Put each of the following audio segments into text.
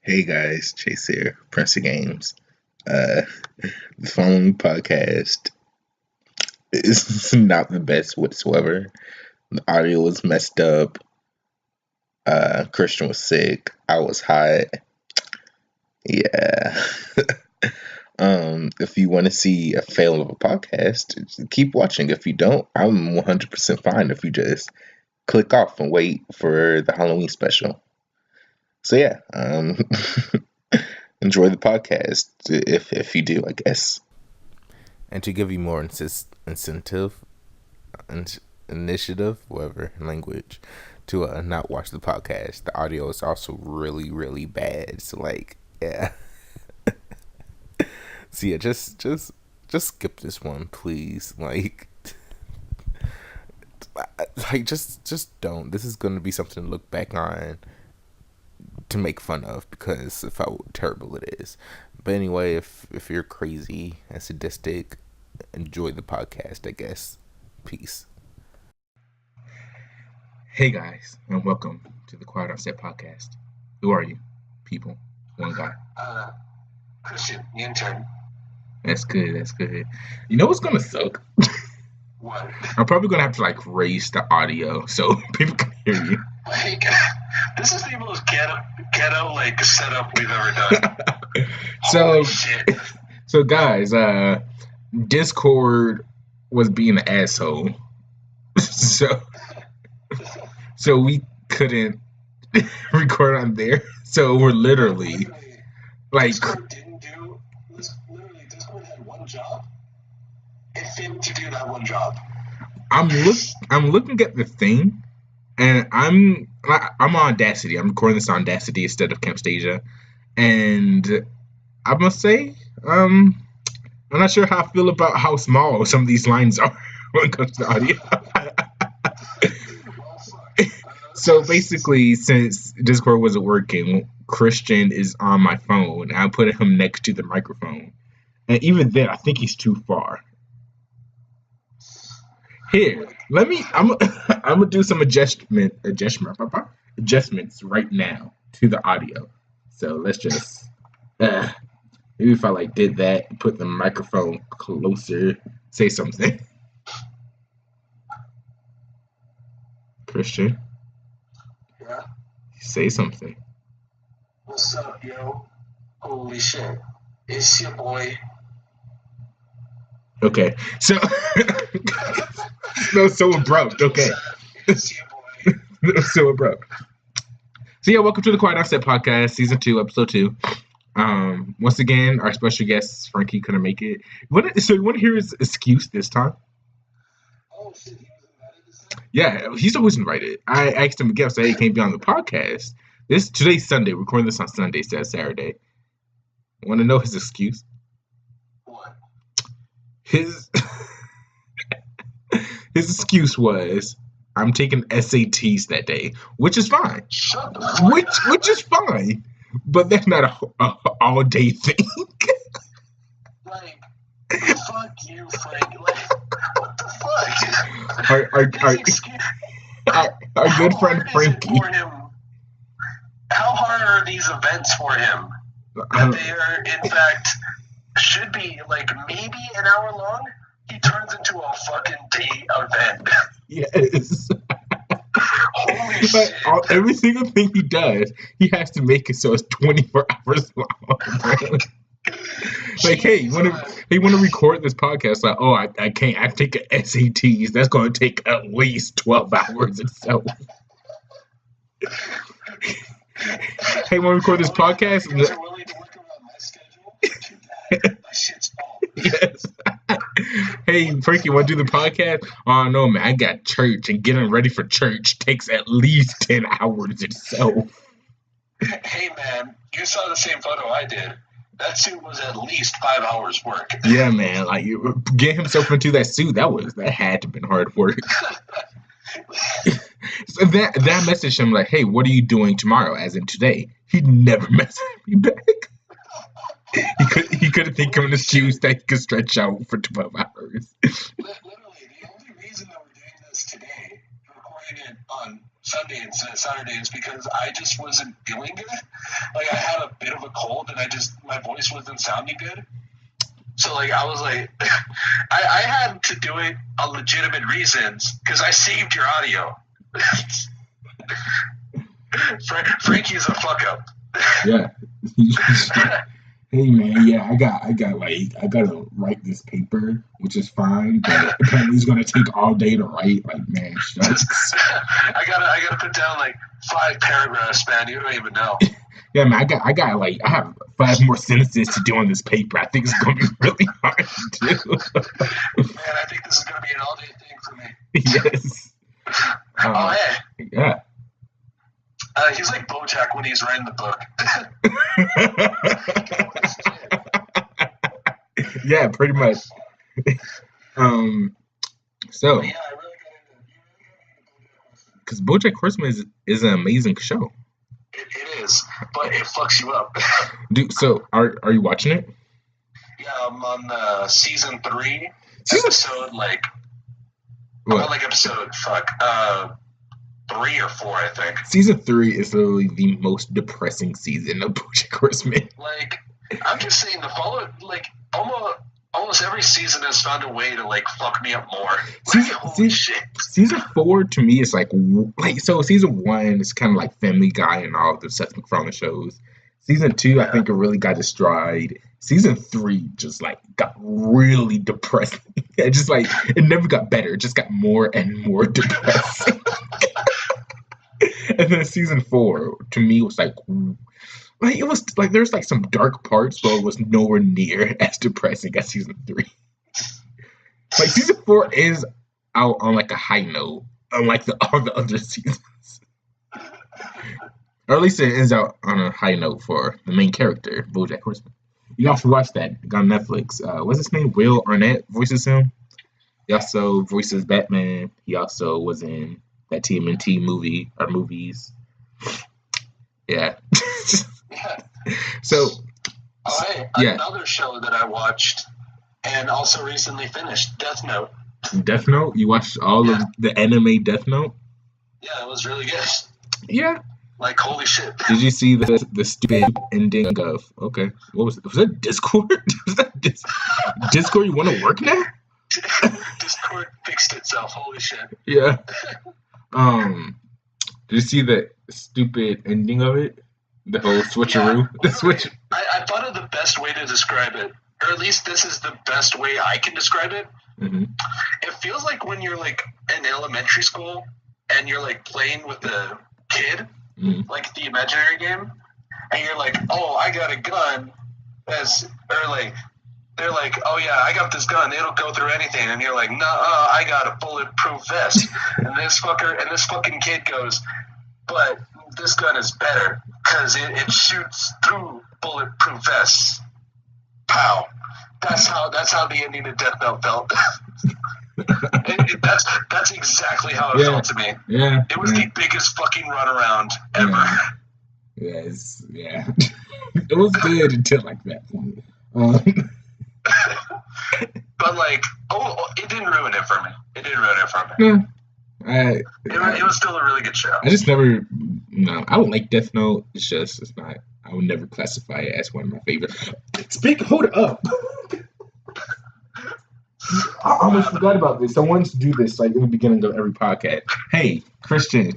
Hey guys, Chase here, Prince of Games. Uh, the following podcast is not the best whatsoever. The audio was messed up. Christian was sick. I was hot. Yeah. If you want to see a fail of a podcast, keep watching. If you don't, I'm 100% fine if you just click off and wait for the Halloween special. So yeah, enjoy the podcast if you do, I guess. And to give you more initiative, whatever language, to not watch the podcast. The audio is also really, really bad. So yeah. So yeah, just skip this one, please. Just don't. This is gonna be something to look back on to make fun of because of how terrible it is. But anyway, if you're crazy and sadistic, enjoy the podcast, I guess. Peace. Hey guys, and welcome to the Quiet on Set podcast. Who are you, people? One guy. Christian, the intern. That's good. That's good. You know what's gonna suck? What? I'm probably gonna have to raise the audio so people can hear you. This is the most ghetto setup we've ever done. So, shit. So guys, Discord was being an asshole, so we couldn't record on there. So we're literally Discord didn't do. Discord had one job. It failed to do that one job. I'm looking at the thing, and I'm on Audacity. I'm recording this on Audacity instead of Camtasia, and I must say, I'm not sure how I feel about how small some of these lines are when it comes to the audio. So basically, since Discord wasn't working, Christian is on my phone. I put him next to the microphone, and even then, I think he's too far. Here, I'm gonna do some adjustments right now to the audio. So let's just maybe if I did that, put the microphone closer, say something. Christian, Yeah. say something. What's up, yo? Holy shit! It's your boy. Okay, so no, so abrupt. Okay, It's your boy. so abrupt. So yeah, welcome to the Quiet on Set podcast, season 2, episode 2. Once again, our special guest Frankie couldn't make it. So you want to hear his excuse this time? Oh shit! He was invited this time? Yeah, he's always invited. I asked him again, say, hey, can you be on the podcast? Today's Sunday. We're recording this on Sunday instead of Saturday. Want to know his excuse? What? His excuse was, I'm taking SATs that day, which is fine. Shut the fuck Which is fine, but that's not a all day thing. Fuck you, Frank. What the fuck? Our good friend Frankie. How hard are these events for him? That they are, in fact, should be maybe an hour long. He turns into a fucking day event. Yes. Holy shit. Every single thing he does, he has to make it so it's 24 hours long. Hey, you want to record this podcast? I can't. I take SATs. That's going to take at least 12 hours itself. Hey, want to record this podcast? You guys are willing to work around my schedule? Too bad. My shit's full. Yes. Hey, Frankie, want to do the podcast? Oh, no, man. I got church, and getting ready for church takes at least 10 hours itself. Hey, man, you saw the same photo I did. That suit was at least 5 hours work. Yeah, man. Get himself into that suit. That had to have been hard work. So that messaged him hey, what are you doing tomorrow? As in today. He never messaged me back. He couldn't think of an excuse that he could stretch out for 12 hours. Literally, the only reason that we're doing this today, recording it on Sunday instead of Saturday, is because I just wasn't feeling good. I had a voice wasn't sounding good. So like I was like, I had to do it on legitimate reasons because I saved your audio. Frankie's a fuck up. Yeah. Hey man, yeah, I gotta write this paper, which is fine, but apparently it's gonna take all day to write. Like, man, shucks. I gotta put down like 5 paragraphs, man. You don't even know. Yeah, man, I have 5 more sentences to do on this paper. I think it's gonna be really hard to do. Man, I think this is gonna be an all-day thing for me. Yes. Oh hey. Yeah. He's like BoJack when he's writing the book. Yeah, pretty much. So, Yeah, I really got into because BoJack Horseman is an amazing show. it is, but it fucks you up. Dude, so are you watching it? Yeah, I'm on season 3, Season- episode like I'm What? on like episode 3 or 4, I think. Season 3 is literally the most depressing season of BoJack Horseman. Like, I'm just saying the follow like almost every season has found a way to like fuck me up more. Like, holy shit. Season 4 to me is like so. Season 1 is kind of like Family Guy and all the Seth MacFarlane shows. Season 2, I think it really got its stride. Season 3 just like got really depressing. It just like it never got better. It just got more and more depressing. And then season 4 to me was like it was like there's like some dark parts, but it was nowhere near as depressing as season 3. Like season 4 is out on like a high note, unlike all the other seasons. Or at least it ends out on a high note for the main character, BoJack Horseman. You have to watch that on Netflix. What's his name? Will Arnett voices him. He also voices Batman. He also was in that TMNT movie or movies. Yeah. Yeah. So, Oh, hey, yeah. another show that I watched and also recently finished, Death Note. Death Note. You watched all of the anime Death Note? Yeah, it was really good. Yeah. Like, holy shit. Did you see the stupid ending of what was it? Was that Discord? Was that Discord? You want to work now? Discord fixed itself. Holy shit. Yeah. Did you see the stupid ending of it? The whole switcheroo. The switch. I thought of the best way to describe it, or at least this is the best way I can describe it. Mm-hmm. It feels like when you're like in elementary school and you're like playing with a kid, like the imaginary game, and you're like, oh, I got a gun, or like they're like, oh yeah, I got this gun, it'll go through anything, and you're like, no, I got a bulletproof vest, and this fucking kid goes, but this gun is better because it shoots through bulletproof vests. Pow. That's how the ending of Death Note felt. That's exactly how it felt to me. Yeah. It was the biggest fucking runaround ever. Yes. Yeah. It was good until like that point. But like, it didn't ruin it for me. Yeah. It was still a really good show. I just never. No, I don't like Death Note. It's not. I would never classify it as one of my favorites. Hold it up. I almost forgot about this. I wanted to do this like in the beginning of every podcast. Hey, Christian.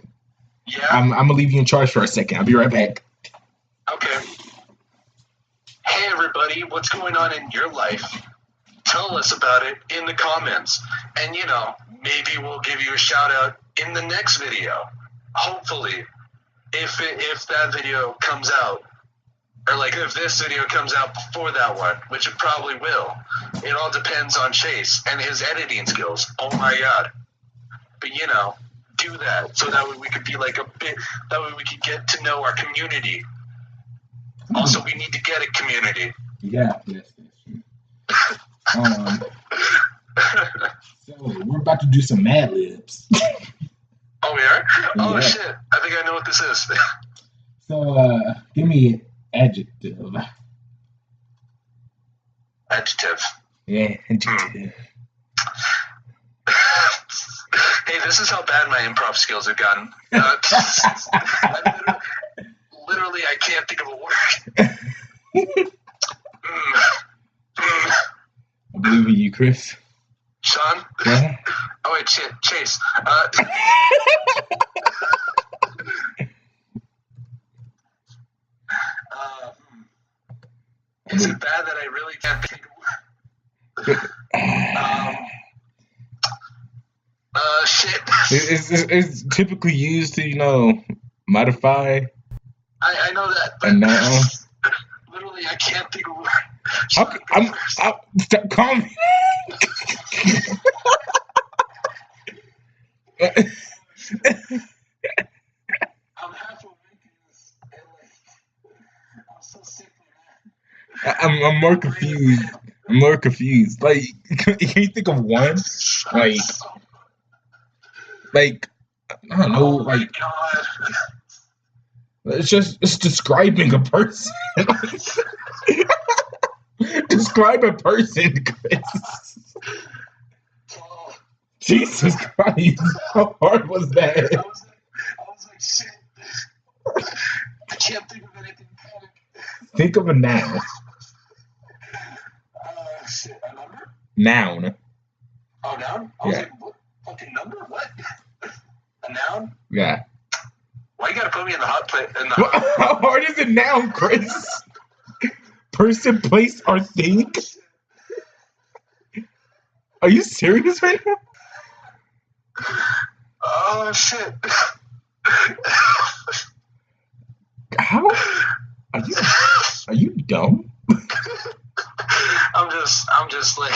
Yeah. I'm gonna leave you in charge for a second. I'll be right back. Okay. Hey everybody, what's going on in your life? Tell us about it in the comments. And maybe we'll give you a shout out in the next video. Hopefully, if that video comes out, or like if this video comes out before that one, which it probably will. It all depends on Chase and his editing skills. Oh my god. But do that so that way we could be like that way we could get to know our community. Also, we need to get a community. Yeah, yes. So we're about to do some Mad Libs. Oh, we are? Oh, Yeah. shit. I think I know what this is. So give me an adjective. Adjective. Yeah, adjective. Hey, this is how bad my improv skills have gotten. Literally, I can't think of a word. be you, Chris. Sean? Yeah. Oh, wait, shit. Chase. Is it bad that I really can't think of shit. It's typically used to, modify. I know that, but A noun. literally I can't think of a word. Stop, calm me. I'm half awake and I'm so sick, man. I'm more confused. I'm more confused. Like, can you think of one? Like, I don't know. Oh my Like, God. it's describing a person. Describe a person, Chris. Oh, Jesus Christ! How hard was that? I was like, shit. I can't think of anything. Panic. Think of a noun. Shit. A number? Noun. Oh, noun? I was Yeah. like, what? Fucking number? What? A noun? Yeah. Why you gotta put me in the hot plate? How hard is a noun, Chris? Person, place, or thing? Are you serious right now? Oh shit! How? Are you dumb? I'm just like,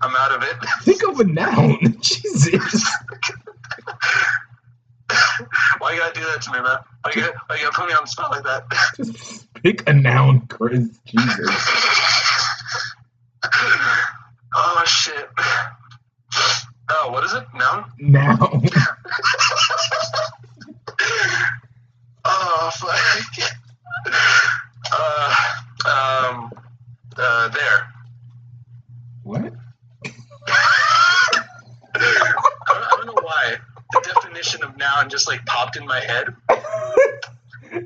I'm out of it. Think of a noun. Jesus. Why you gotta do that to me, man? Why you gotta put me on the spot like that? Just pick a noun, Chris. Jesus. Oh shit! Oh, what is it? Noun? Noun. Oh fuck! There. What? I don't know why. The definition of noun just like popped in my head, and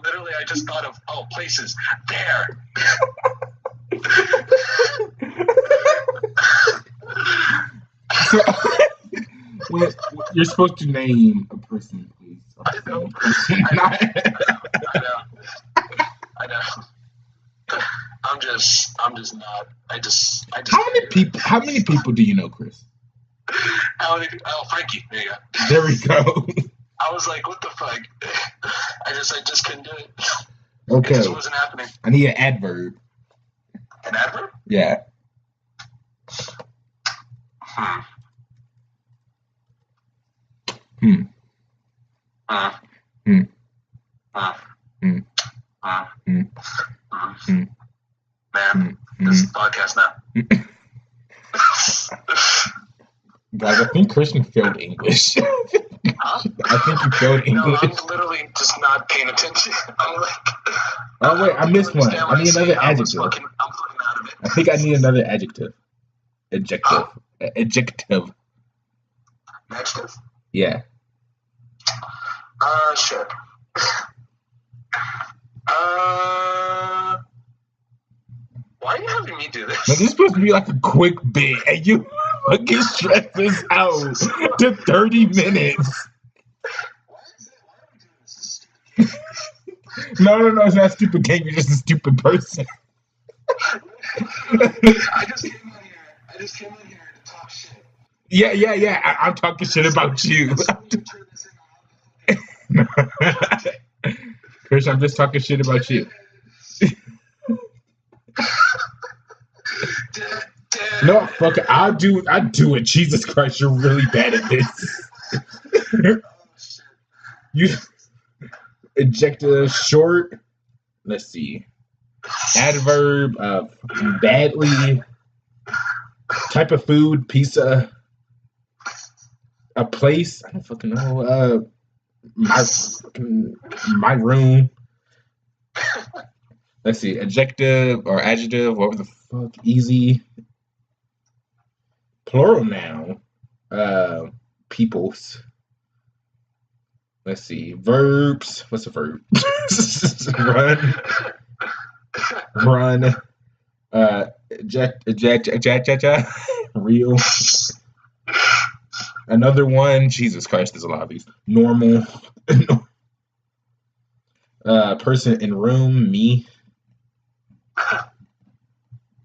literally I just thought of places. There. So, you're supposed to name a person, please. I know. I know. I'm just not. I just. How many people do you know, Chris? Oh, Frankie. There you go. There we go. I was like, what the fuck? I just couldn't do it. Okay. It just wasn't happening. I need an adverb. An adverb? Yeah. Hmm. Hmm. Uh. Hmm. Uh. Hmm. Uh. Hmm. Hmm. Man, this is a podcast now. Guys, I think Christian failed English. Huh? I think you failed English. No, I'm literally just not paying attention. I'm like, Oh wait, I missed one. understand I what need say. another I'm adjective. fucking out of it. I think I need another adjective. Adjective. Huh? Adjective. Adjective? Yeah. Shit. Why are you having me do this? Now, this is supposed to be like a quick bit, and you fucking stretch this out to 30 minutes. Why are we doing this? This is stupid. No, it's not a stupid game. You're just a stupid person. I just came in here to talk shit. Yeah. I'm talking shit about you. Chris, I'm just talking shit about you. No, fuck it. I'll do it. Jesus Christ, you're really bad at this. You adjective short. Let's see. Adverb of badly. Type of food, pizza. A place. I don't fucking know. My room. Let's see. Adjective or adjective. What the fuck? Easy. Plural noun. Peoples. Let's see. Verbs. What's a verb? Run. Real. Another one. Jesus Christ, there's a lot of these. Normal. Person in room. Me.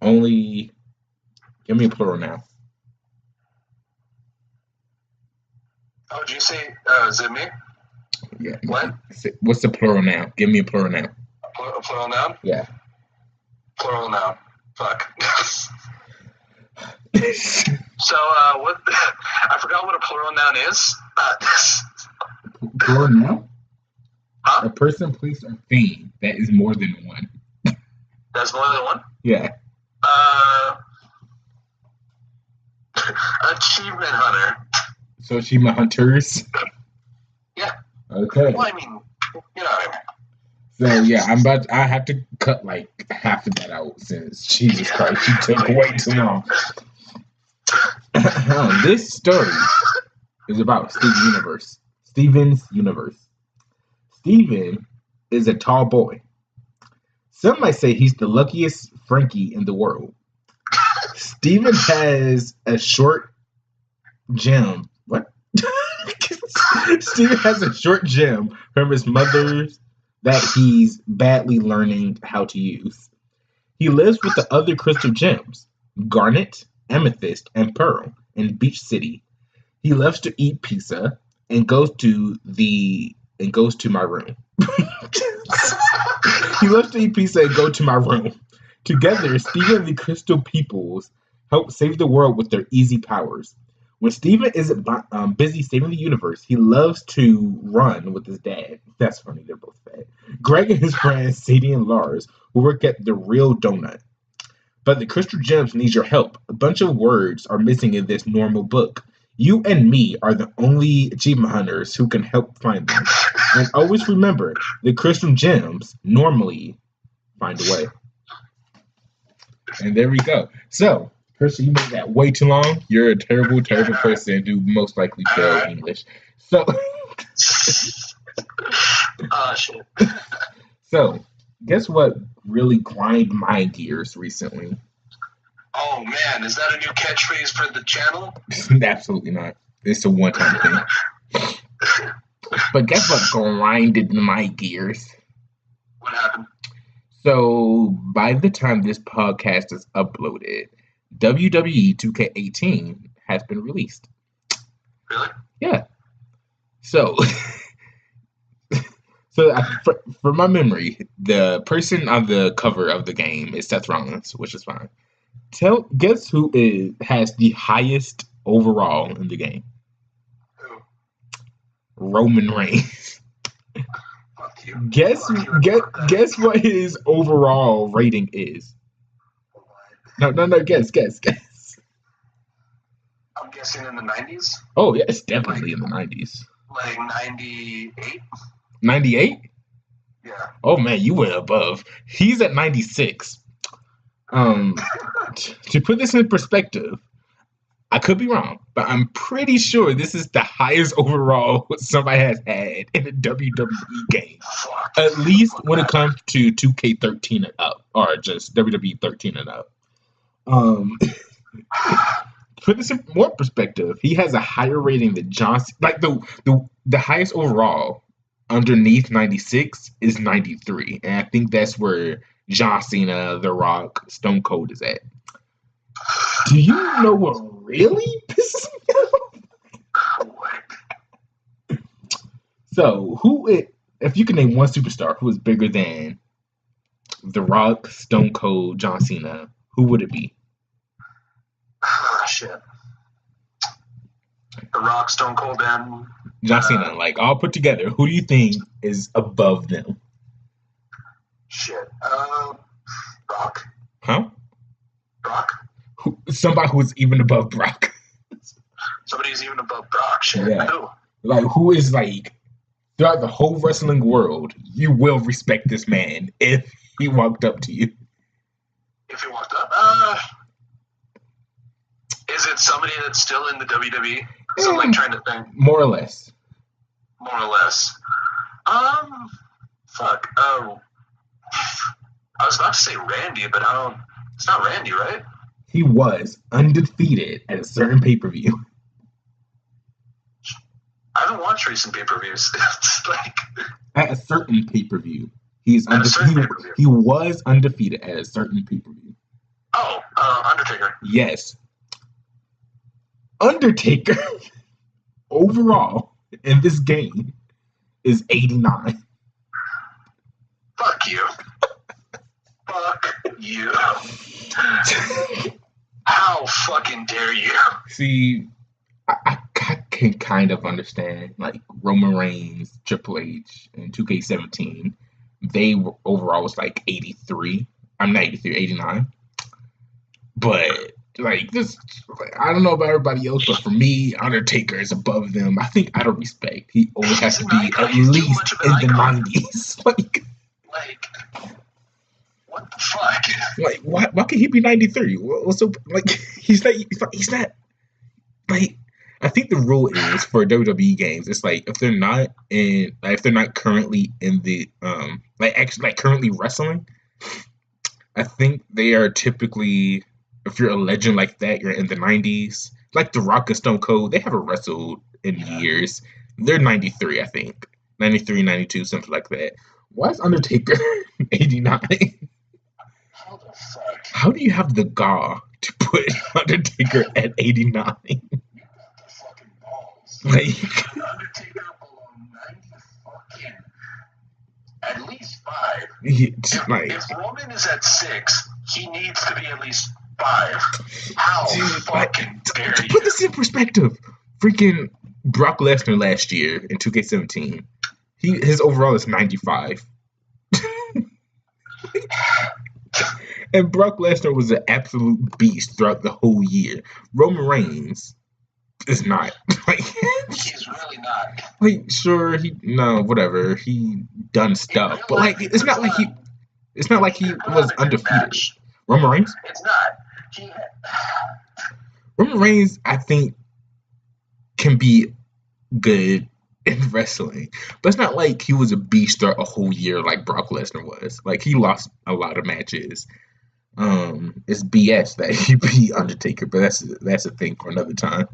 Only. Give me a plural now. Oh, did you say, is it me? Yeah. What? What's the plural noun? Give me a plural noun. A plural noun? Yeah. Plural noun. Fuck. So, what? I forgot what a plural noun is. Plural noun? Huh? A person, place, or thing that is more than one. There's more than one? Yeah. Achievement hunter. So achievement hunters. Yeah. Okay. Well, I mean, you know what I mean. So yeah, I have to cut like half of that out since Jesus Christ, you took way too long. This story is about Steven's universe. Steven is a tall boy. Some might say he's the luckiest Frankie in the world. Steven has a short gem. What? Steven has a short gem from his mother's that he's badly learning how to use. He lives with the other crystal gems, Garnet, Amethyst, and Pearl, in Beach City. He loves to eat pizza and goes to my room. He loves to eat pizza and go to my room. Together, Steven and the Crystal Peoples help save the world with their easy powers. When Steven isn't busy saving the universe, he loves to run with his dad. That's funny, they're both fat. Greg and his friends, Sadie and Lars, who work at the Real Donut. But the Crystal Gems need your help. A bunch of words are missing in this normal book. You and me are the only achievement hunters who can help find them. And always remember, the Crystal Gems normally find a way. And there we go. So, person, you made that way too long. You're a terrible, terrible person who most likely failed English. So, Shit. So, guess what really grind my gears recently? Oh man, is that a new catchphrase for the channel? Absolutely not. It's a one-time thing. But guess what grinded my gears? What happened? So, by the time this podcast is uploaded, WWE 2K18 has been released. Really? Yeah. So, for my memory, the person on the cover of the game is Seth Rollins, which is fine. Guess who has the highest overall in the game? Who? Roman Reigns. Fuck you. Guess what his overall rating is. No, guess. I'm guessing in the 90s? Oh, yeah, it's definitely in the 90s. Like 98? 98? Yeah. Oh, man, you went above. He's at 96. To put this in perspective, I could be wrong, but I'm pretty sure this is the highest overall somebody has had in a WWE game. At least when it comes to 2K13 and up, or just WWE 13 and up. Put this in more perspective, he has a higher rating than John. Like the highest overall underneath 96 is 93, and I think that's where John Cena, The Rock, Stone Cold is at. Do you know what really pisses me off? What? So, if you can name one superstar who is bigger than The Rock, Stone Cold, John Cena, who would it be? Shit. The Rock, Stone Cold, and John Cena, like all put together, who do you think is above them? Shit. Brock? Huh? Brock? Somebody who's even above Brock. Somebody who's even above Brock. Shit. Yeah. Who? Like, who is like, throughout the whole wrestling world, you will respect this man if he walked up to you. If he walked up? Is it somebody that's still in the WWE? So I'm like trying to think. More or less. More or less. Fuck. Oh. I was about to say Randy, but I don't It's not Randy, right? He was undefeated at a certain pay-per-view. I haven't watched recent pay-per-views. It's like At a certain pay-per-view. He's at a certain undefeated. pay-per-view. He was undefeated at a certain pay-per-view. Oh, Undertaker. Yes. Undertaker overall in this game is 89. Fuck you. Fuck you. How fucking dare you? See, I can kind of understand, like, Roman Reigns, Triple H, and 2K17. They were, overall was like 83. I'm not 83, 89. But, like, this, I don't know about everybody else, but for me, Undertaker is above them. I think out of respect, he always has to be at least in the 90s. Like, what the fuck? Like, why can he be 93? What's so, like, he's not, like, I think the rule is for WWE games, it's like if they're not currently in the currently wrestling, I think they are typically, if you're a legend like that, you're in the 90s. Like The Rock and Stone Cold, they haven't wrestled in years. They're 93, I think. 93, 92, something like that. Why is Undertaker 89? How the fuck? How do you have the gall to put Undertaker at 89? Like, Undertaker below 90 fucking at least 5. If Roman is at 6, he needs to be at least 5. How fucking dare you? Put this in perspective. Freaking Brock Lesnar last year in 2K17, his overall is 95. And Brock Lesnar was an absolute beast throughout the whole year. Roman Reigns is not. He's really not. Like, sure, whatever. He done stuff, but like, it's not like he was undefeated. Roman Reigns? It's not. Roman Reigns, I think, can be good in wrestling, but it's not like he was a beast throughout a whole year like Brock Lesnar was. Like, he lost a lot of matches. It's BS that he beat Undertaker, but that's a thing for another time.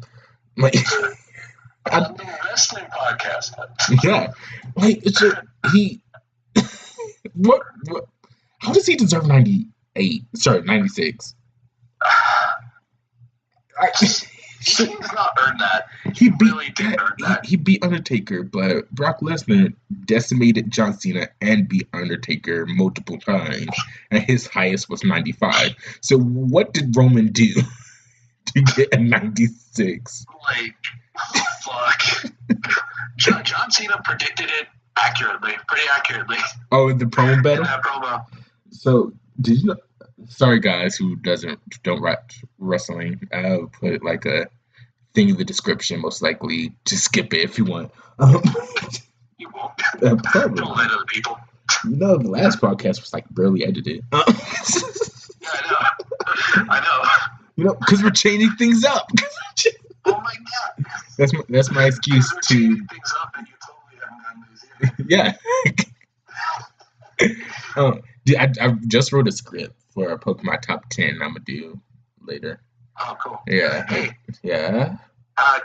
Like, on the wrestling podcast. Yeah, like he. What? How does he deserve 98? Sorry, 96. He does not earn that. He really did earn that. He beat Undertaker, but Brock Lesnar decimated John Cena and beat Undertaker multiple times, and his highest was 95. So what did Roman do to get a 96? Like, fuck. John Cena predicted it pretty accurately. Oh, in the promo battle? In that promo. So, did you know? Sorry, guys who don't watch wrestling. I'll put like a thing in the description, most likely. Just skip it if you want. You won't. Probably. Don't lie to the people. You know, the last podcast was like barely edited. Yeah, I know. You know, because we're changing things up. Oh my god. That's my excuse to. Changing things up, and you totally haven't done these yet. I just wrote a script for a Pokemon Top 10 I'm gonna do later. Oh, cool. Yeah. Hey, Yeah.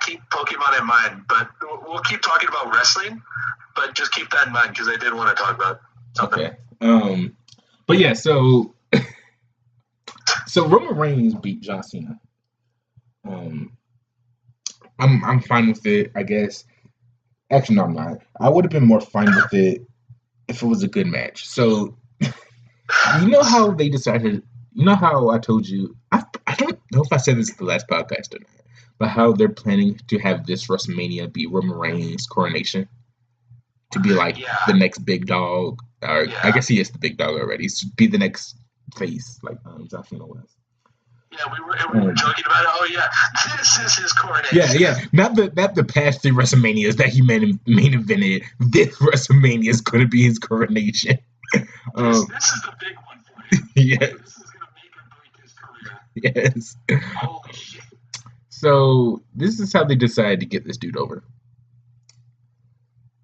keep Pokemon in mind, but we'll keep talking about wrestling, but just keep that in mind because I did want to talk about something. Okay. But yeah, so Roman Reigns beat John Cena. I'm fine with it, I guess. Actually, no, I'm not. I would have been more fine with it if it was a good match. So, you know how they decided, you know how I told you, I don't know if I said this in the last podcast or not, but how they're planning to have this WrestleMania be Roman Reigns' coronation to be like the next big dog, or I guess he is the big dog already, to be the next face, like John Cena was. Yeah, we were joking about it. Oh yeah, this is his coronation. Yeah. Not the past 3 WrestleManias that he main evented. This WrestleMania is going to be his coronation. This is the big one for him. Yes. This is going to make or break his career. Yes. Holy shit. So this is how they decided to get this dude over.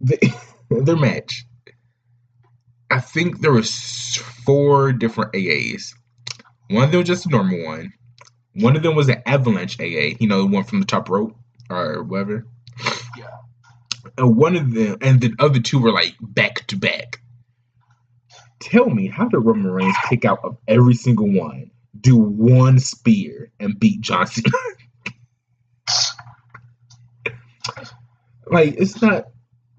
Their match. I think there was 4 different AAs. One of them was just a normal one. One of them was an Avalanche AA. You know, the one from the top rope or whatever. Yeah. And one of them, and the other two were like back to back. Tell me, how did Roman Reigns kick out of every single one, do one spear, and beat John Cena? Like, it's not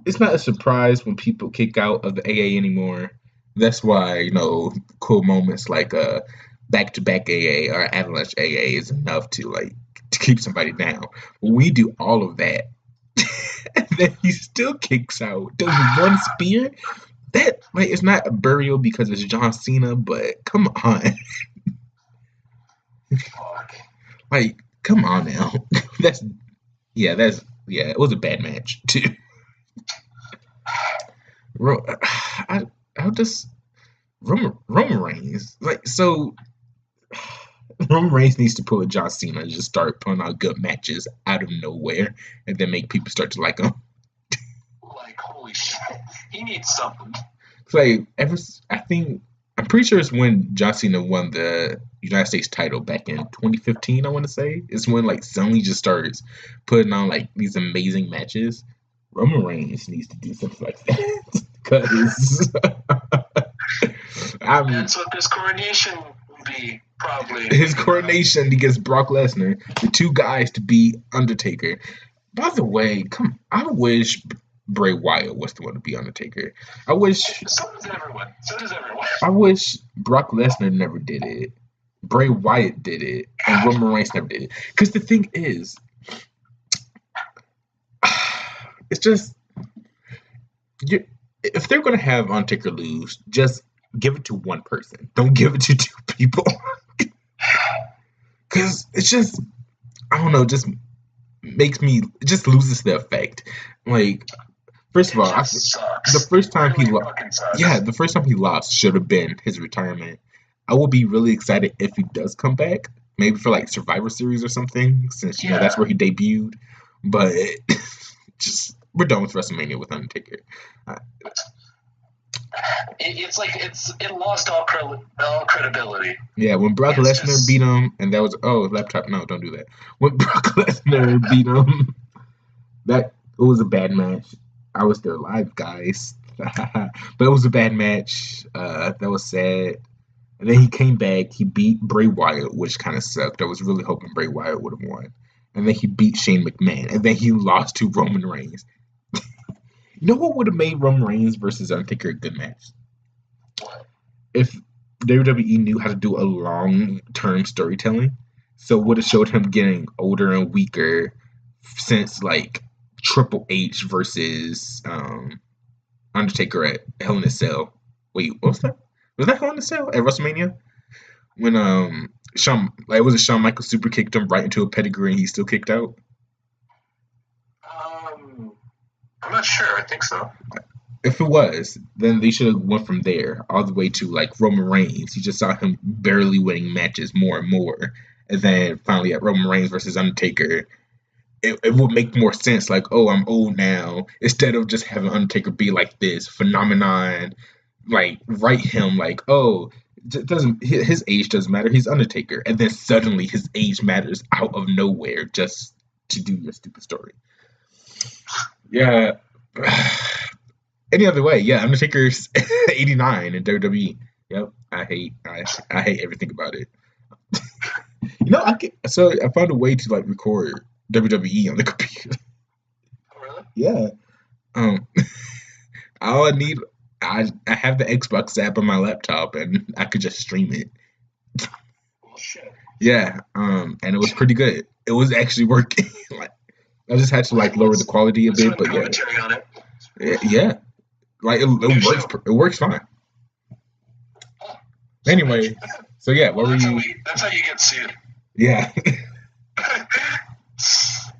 a surprise when people kick out of the AA anymore. That's why, cool moments like back to back AA or Avalanche AA is enough to keep somebody down. We do all of that. And then he still kicks out. Does one spear? That it's not a burial because it's John Cena, but come on. Fuck. Come on now. It was a bad match too. I'll just Roman Reigns. Roman Reigns needs to pull a John Cena and just start putting out good matches out of nowhere, and then make people start to like him. Like, holy shit, he needs something. I'm pretty sure it's when John Cena won the United States title back in 2015. I want to say it's when suddenly just starts putting on these amazing matches. Roman Reigns needs to do something like that because that's what this coronation will be. Probably his coronation against Brock Lesnar, the two guys to be Undertaker. By the way, I wish Bray Wyatt was the one to be Undertaker. So does everyone. I wish Brock Lesnar never did it. Bray Wyatt did it, and Roman Reigns never did it. Because the thing is, it's just if they're gonna have Undertaker lose, just give it to one person. Don't give it to two people. Because it's just, I don't know, just makes me, it just loses the effect. First of all, the first time he lost should have been his retirement. I will be really excited if he does come back, maybe for Survivor Series or something, since that's where he debuted. But we're done with WrestleMania with Undertaker. It lost all credibility. Yeah, when Brock Lesnar beat him, and that was laptop. No, don't do that. When Brock Lesnar beat him, it was a bad match. I was there live, guys, but it was a bad match. That was sad. And then he came back. He beat Bray Wyatt, which kind of sucked. I was really hoping Bray Wyatt would have won. And then he beat Shane McMahon, and then he lost to Roman Reigns. You know what would have made Roman Reigns versus Undertaker a good match? If WWE knew how to do a long-term storytelling. So would have showed him getting older and weaker since Triple H versus Undertaker at Hell in a Cell. Wait, what was that? Was that Hell in a Cell at WrestleMania? When Shawn Michaels super kicked him right into a pedigree and he still kicked out? I'm not sure. I think so. If it was, then they should have went from there all the way to Roman Reigns. You just saw him barely winning matches more and more. And then finally at Roman Reigns versus Undertaker, it would make more sense. I'm old now. Instead of just having Undertaker be this phenomenon, write him his age doesn't matter. He's Undertaker. And then suddenly his age matters out of nowhere just to do your stupid story. Yeah. Any other way, yeah, Undertaker's 89 in WWE. Yep, I hate everything about it. I found a way to record WWE on the computer. Oh, really? Yeah. All I need, I have the Xbox app on my laptop, and I could just stream it. Well, shit. Yeah. And it was pretty good. It was actually working. I just had to lower the quality a bit, but yeah. On it. Yeah. It works. It works fine. Anyway, so yeah, what were you? That's how you get sued. Yeah.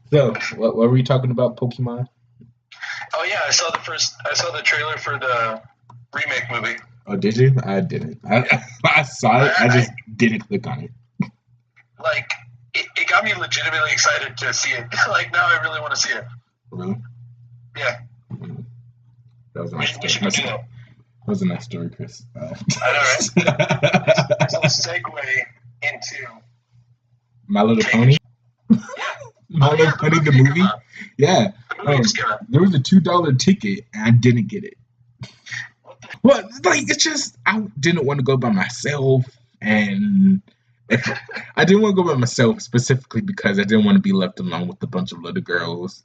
So, what were you talking about? Pokemon? Oh yeah, I saw the trailer for the remake movie. Oh, did you? I didn't. I saw it. I just didn't click on it. It got me legitimately excited to see it. Now I really want to see it. Really? Yeah. That was a nice story. That was a nice story, Chris. I know, right? Nice little segue My Little Pony. My Little Pony, the movie. Yeah. There was a $2 ticket, and I didn't get it. Well, like it's just I didn't want to go by myself, and I didn't want to go by myself specifically because I didn't want to be left alone with a bunch of little girls,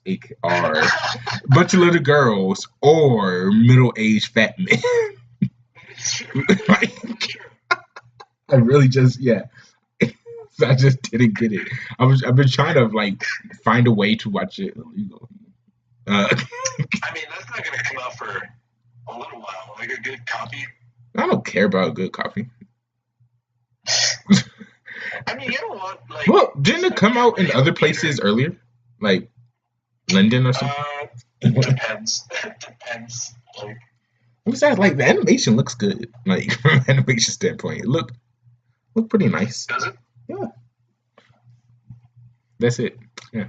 or middle-aged fat men. Like, I really just I just didn't get it. I've been trying to like find a way to watch it. I mean, that's not gonna come out for a little while. Like a good copy. I don't care about a good copy. I mean, you don't want like. Well, didn't it come out in other places earlier, like London or something? Depends. Depends. Like. What's that? Like the animation looks good. Like from an animation standpoint, it looked pretty nice. Does it? Yeah. That's it. Yeah.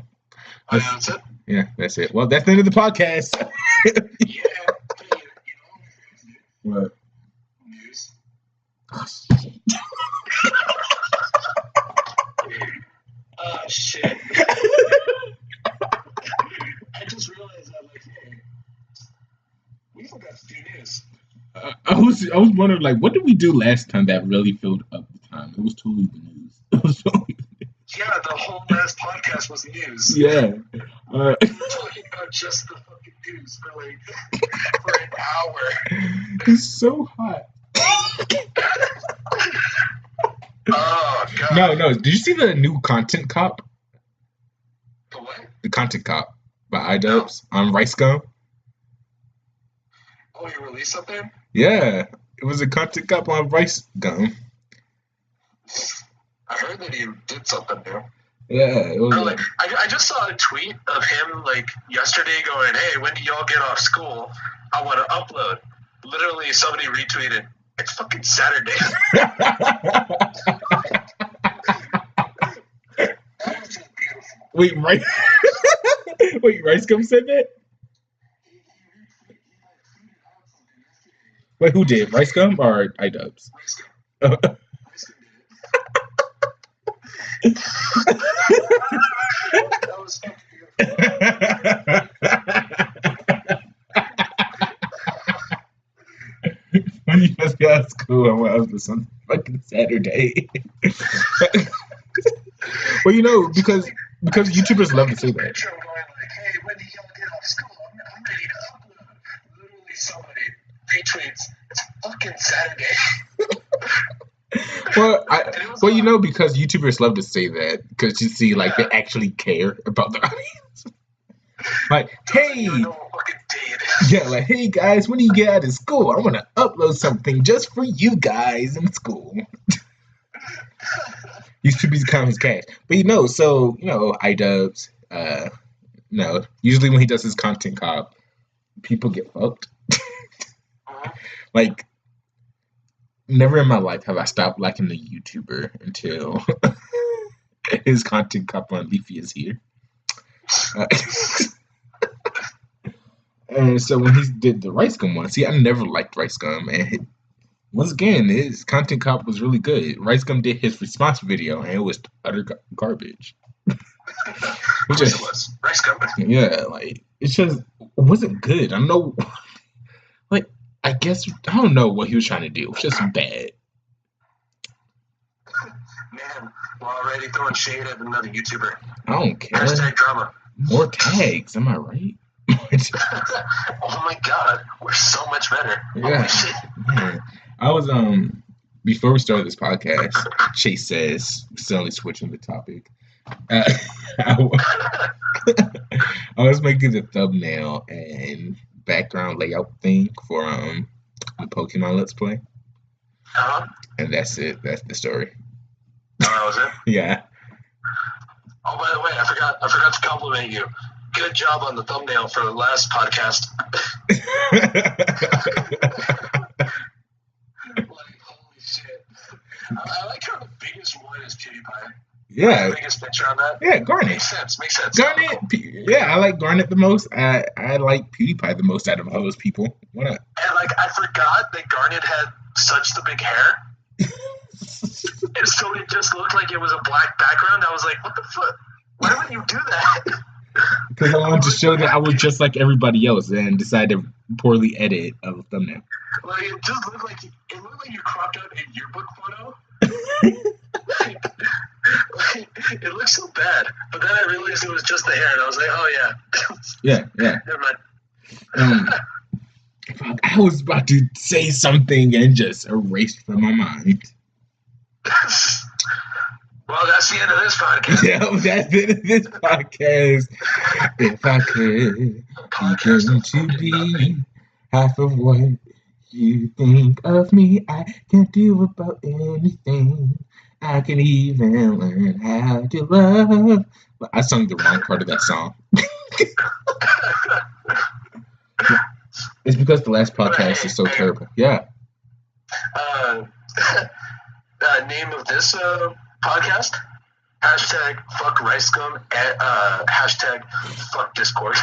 That's it. Yeah, that's it. Well, that's the end of the podcast. Yeah. What? News. Oh shit. I just realized that like, hey, we forgot to do news. I was wondering like, what did we do last time that really filled up the time? It was totally the news. It was totally the news. Yeah, the whole last podcast was news. Yeah. We were talking about just the fucking news for like for an hour. It's so hot. Oh god. No. Did you see the new Content Cop? The what? The Content Cop by iDubbbz on Rice Gum. Oh, you released something? Yeah, it was a Content Cop on Rice Gum. I heard that he did something new. Yeah, it was. Or like, I just saw a tweet of him like yesterday going, "Hey, when do y'all get off school? I want to upload." Literally, somebody retweeted, "It's fucking Saturday." That was just beautiful. Wait, Rice Gum said that? Wait, who did? Rice Gum or iDubbbz? Rice Gum. Rice Gum did it. That was fucking beautiful. When you just got out of school, I went up to some fucking Saturday. Well, you know, because YouTubers love to say that. Going like, "Hey, when do y'all get off school? I'm ready to upload." Literally, somebody retweets, "It's fucking Saturday." Well, you know, because YouTubers love to say that because you see, like, they actually care about their audience. Like, hey, yeah, like, hey guys, when do you get out of school? I want to upload something just for you guys in school. Used to be Commons Cash, but iDubbbz. Usually when he does his Content Cop, people get fucked. Like, never in my life have I stopped liking the YouTuber until his Content Cop on Leafy is here. And so when he did the Rice Gum one, see, I never liked Rice Gum, and once again, his Content Cop was really good. Rice Gum did his response video, and it was utter garbage. It was Rice Gum. Yeah, like it wasn't good. I don't know. Like, I don't know what he was trying to do. It was just bad. Man, we're already throwing shade at another YouTuber. I don't care. Hashtag drama. More tags, am I right? Oh my god, we're so much better. Yeah, Holy shit. man. I was before we started this podcast, Chase says, suddenly switching the topic. I was making the thumbnail and background layout thing for the Pokemon Let's Play. Uh-huh. And that's it. That's the story. Oh, that was it? Yeah. Oh, by the way, I forgot to compliment you. Good job on the thumbnail for the last podcast. Like, holy shit. I like how the biggest one is PewDiePie. Yeah. The biggest picture on that. Yeah, Garnet. Makes sense. Garnet. Yeah, I like Garnet the most. I like PewDiePie the most out of all those people. Why not? And like, I forgot that Garnet had such the big hair. So it just looked like it was a black background. I was like, what the fuck? Why would you do that? Because I wanted to show that I was just like everybody else and decided to poorly edit a thumbnail. Like, it just looked like you cropped out a yearbook photo. It looked so bad. But then I realized it was just the hair, and I was like, oh, yeah. Yeah. Never mind. Fuck, I was about to say something and just erased from my mind. Well, that's the end of this podcast. Yeah, that's the end of this podcast. If I could begin to be half of what you think of me, I can't do about anything. I can even learn how to love. But I sung the wrong part of that song. It's because the last podcast is so terrible. Yeah. Name of this podcast? Hashtag fuck rice gum. Hashtag fuck Discord.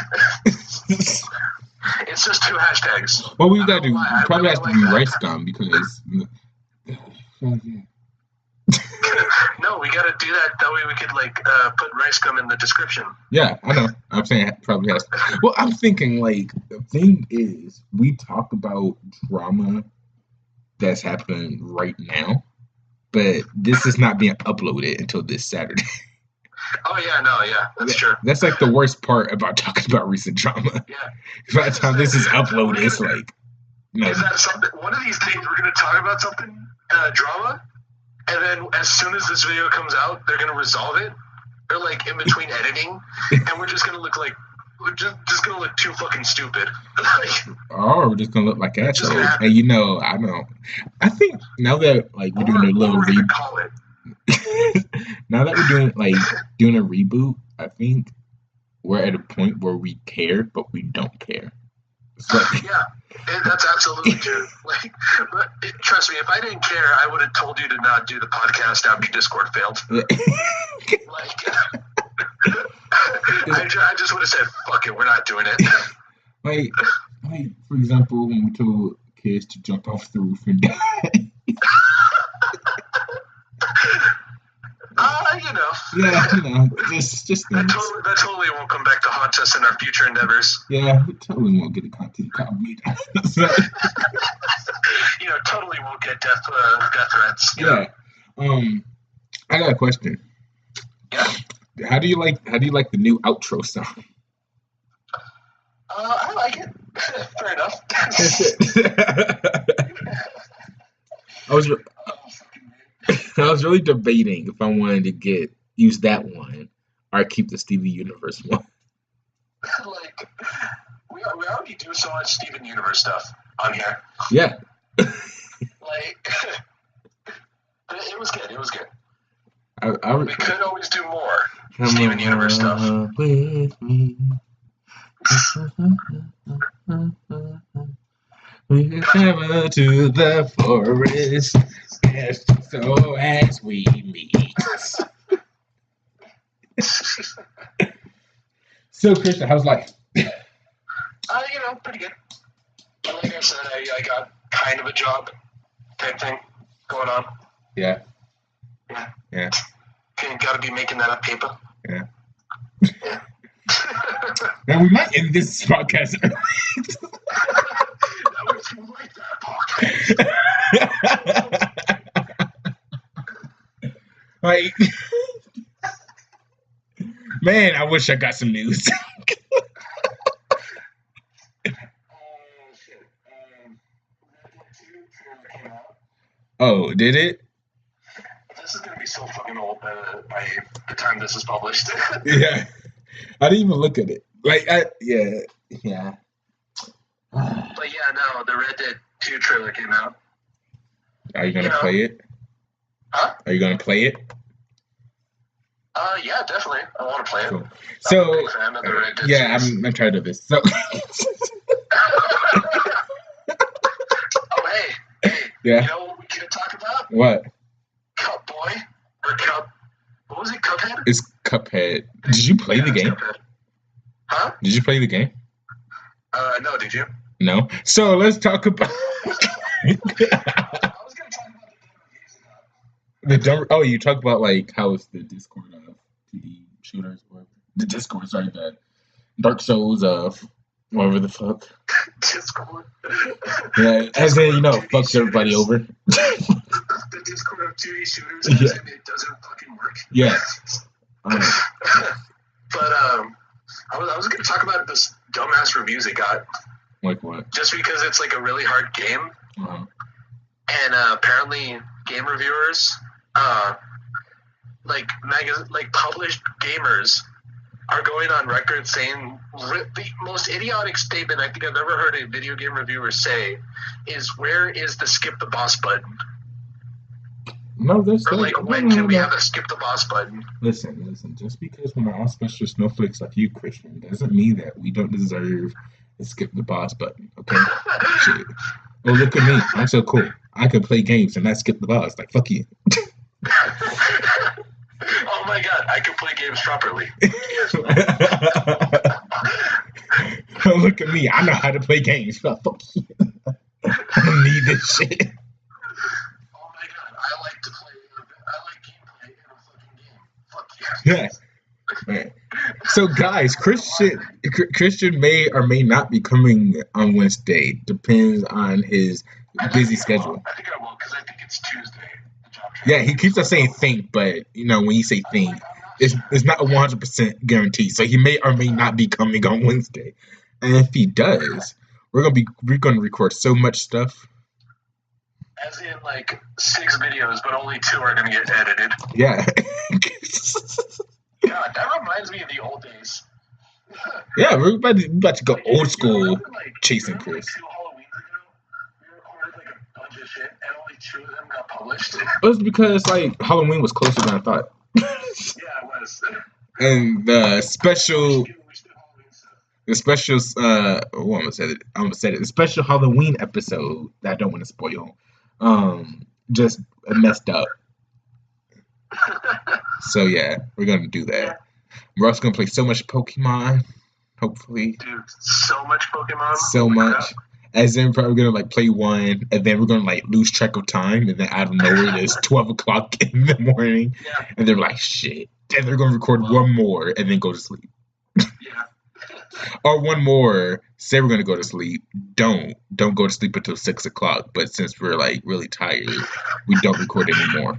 It's just 2 hashtags. Well, we gotta do. Probably has to be rice gum because. No, we gotta do that. That way we could put rice gum in the description. Yeah, I know. I'm saying it probably has. Well, I'm thinking the thing is we talk about drama that's happening right now, but this is not being uploaded until this Saturday. Oh yeah, that's true. That's the worst part about talking about recent drama. Yeah. By the time this is uploaded, it's no. Is that something? One of these days we're gonna talk about something drama, and then as soon as this video comes out, they're gonna resolve it. Or in between editing, and we're just gonna look like we're just gonna look too fucking stupid. Or we're just gonna look like assholes. And I know. I think now that we're doing a little reboot. Now that we're doing a reboot, I think we're at a point where we care, but we don't care. Yeah, that's absolutely true. Trust me, if I didn't care, I would have told you to not do the podcast after Discord failed. I just would have said, "Fuck it, we're not doing it." For example, when we told kids to jump off the roof and die. Yeah, just things. That totally won't come back to haunt us in our future endeavors. Yeah, we totally won't get a content call either. Totally won't get death threats. Yeah. I got a question. Yeah. How do you like the new outro song? I like it. Fair enough. I was really debating if I wanted to use that one or keep the Steven Universe one. We already do so much Steven Universe stuff on here. Yeah. It was good. It was good. We could always do more Steven Universe stuff. With me. We travel to the forest, so as we meet. So, Christian, how's life? Pretty good. Like I said, I got kind of a job type thing going on. Yeah. Yeah. Gotta be making that up paper. Yeah. And we might end this podcast early. That was like that podcast. Man, I wish I got some news. Oh, did it? This is gonna be so fucking old by the time this is published. Yeah, I didn't even look at it. Yeah. But yeah, no, the Red Dead 2 trailer came out. Are you gonna play it? Huh? Are you gonna play it? Yeah, definitely. I want to play it. Cool. I'm a big fan of the Red Dead yeah, series. I'm tired of this. So. Oh, hey. Yeah. You know what we could talk about? What? Cup Boy or Cup. What was it? Cuphead? It's Cuphead. Did you play the game? Cuphead. Huh? Did you play the game? No. Did you? No. So let's talk about. I was gonna talk about the demo years ago. The dumb. Oh, you talk about like how it's the Discord of PD shooters, or the Discord, sorry, the Dark Souls of whatever the fuck. Discord. Yeah, as in, fucks shooters. everybody over. The Discord of 2D shooters, Yeah. as in it doesn't fucking work. Yeah. But I was going to talk about this dumbass reviews it got, Like what? just because it's like a really hard game, Uh-huh. and apparently game reviewers, like published gamers, are going on record saying the most idiotic statement I think I've ever heard a video game reviewer say is, "Where is the skip the boss button?" No, there's Or like, when can we have a skip the boss button? Listen. Just because we're all special snowflakes like you, Christian, doesn't mean that we don't deserve a skip the boss button. Okay. Shit. Oh, look at me. I'm so cool. I can play games and not skip the boss. Like, fuck you. Oh my god, I can play games properly. Oh, look at me. I know how to play games. Fuck you. I don't need this shit. Oh my god, I like gameplay in a fucking game. Fuck yeah. Yeah. Right. So, guys, Christian may or may not be coming on Wednesday. Depends on his busy schedule. I think I will, because I think it's Tuesday. The job Yeah, he keeps on saying think, but when you say think, it's not a 100% guarantee. So he may or may not be coming on Wednesday. And if he does, we're gonna record so much stuff. As in, like, 6 videos, but only 2 are going to get edited. Yeah. God, that reminds me of the old days. Yeah, we're about to go old school Remember, chasing remember, Chris. 2 Halloweens ago, we recorded like a bunch of shit, and only 2 of them got published. It was because Halloween was closer than I thought. Yeah, it was. And the special We should do Halloween stuff. the special I almost said it. The special Halloween episode that I don't want to spoil. Just messed up. So yeah, we're gonna do that. We're also gonna play so much Pokemon, hopefully. Dude, so much Pokemon. So Holy much. crap. As in probably gonna play one and then we're gonna lose track of time, and then out of nowhere it's 12 o'clock in the morning Yeah, and they're like shit. And they're gonna record one more and then go to sleep. yeah. Or one more, say we're gonna go to sleep. Don't go to sleep until 6 o'clock. But since we're really tired, we don't record anymore.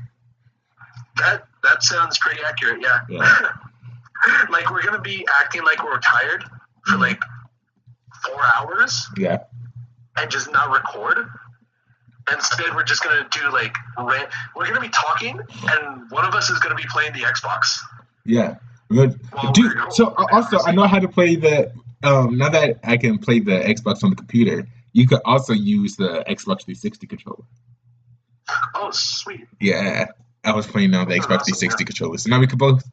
That sounds pretty accurate, yeah. Yeah. Like, we're going to be acting like we're tired for, like, 4 hours Yeah. and just not record. Instead, we're just going to do, like, we're going to be talking, and one of us is going to be playing the Xbox. Yeah. Good. Well, Dude, we're- so also I know how to play the now that I can play the Xbox on the computer, you could also use the Xbox 360 controller. Oh, sweet. Yeah. I was playing on the Oh, Xbox awesome, 360 controller, so now we can both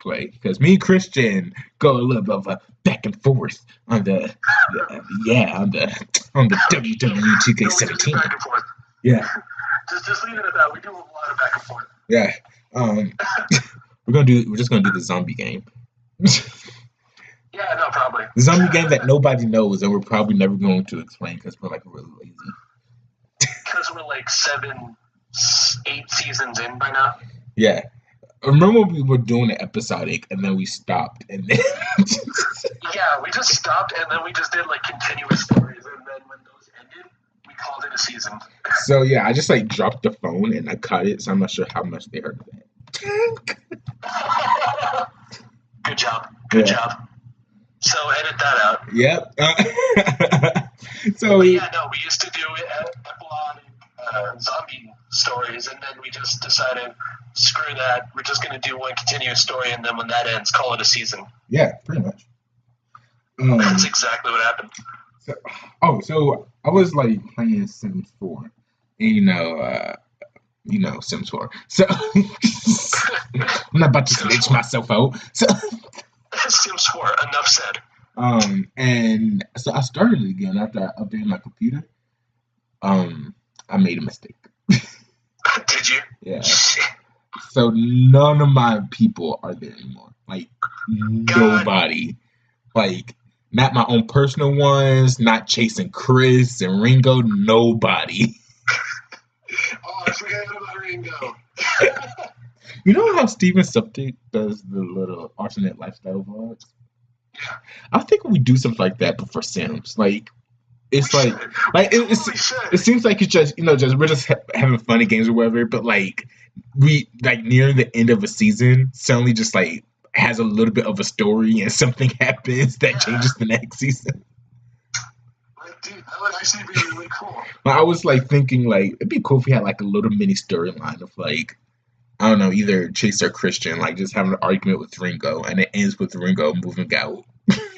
play. Because me and Christian go a little bit of a back and forth on the WWE No, we just do 2K17. back and forth. Yeah. Just leave it at that. We do a lot of back and forth. Yeah. We're just gonna do the zombie game. Yeah, no, probably. The zombie game that nobody knows, and we're probably never going to explain because we're really lazy. Because we're like 8 seasons in by now. Yeah. Remember when we were doing it episodic and then we stopped and then Yeah, we just stopped and then we just did like continuous stories, and then when those ended, we called it a season. So yeah, I just dropped the phone and I cut it, so I'm not sure how much they heard of that. Good job. Good Yeah. job. So edit that out. Yep. So But yeah, no, we used to do episodic zombie stories, and then we just decided, screw that. We're just going to do one continuous story, and then when that ends, call it a season. yeah, pretty much. That's exactly what happened. So I was playing Sims 4, and Sims 4. So I'm not about to snitch myself out. So Sims 4, enough said. and so I started it again after I updated my computer. I made a mistake. Did you? Yeah. Shit. So none of my people are there anymore. Nobody. Not my own personal ones, not chasing Chris and Ringo, nobody. Oh, I forgot about Ringo. You know how Steven Subtic does the little alternate lifestyle vlogs? Yeah. I think we do something like that, but for Sims. Like, it's We like, should. like We it, it's, totally should. it seems like it's just just we're just having funny games or whatever. But like we like near the end of a season, suddenly just like has a little bit of a story and something happens that Yeah. changes the next season. Like, dude, that would actually be really cool. But I was like thinking like it'd be cool if we had like a little mini storyline of like I don't know either Chase or Christian like just having an argument with Ringo and it ends with Ringo moving out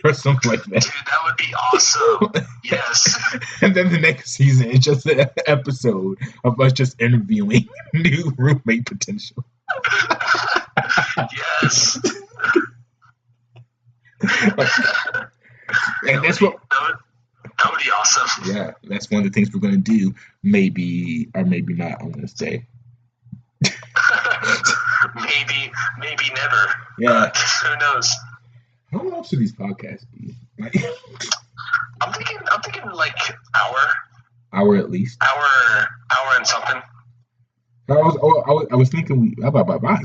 or something like that. Dude, that would be awesome. Yes. And then the next season is just an episode of us just interviewing new roommate potential. Yes. And that's what That would be awesome. yeah, that's one of the things we're gonna do. Maybe or maybe not on Wednesday. maybe never. Yeah. Who knows? How long should these podcasts be? Like, I'm thinking like hour at least. hour and something. I was thinking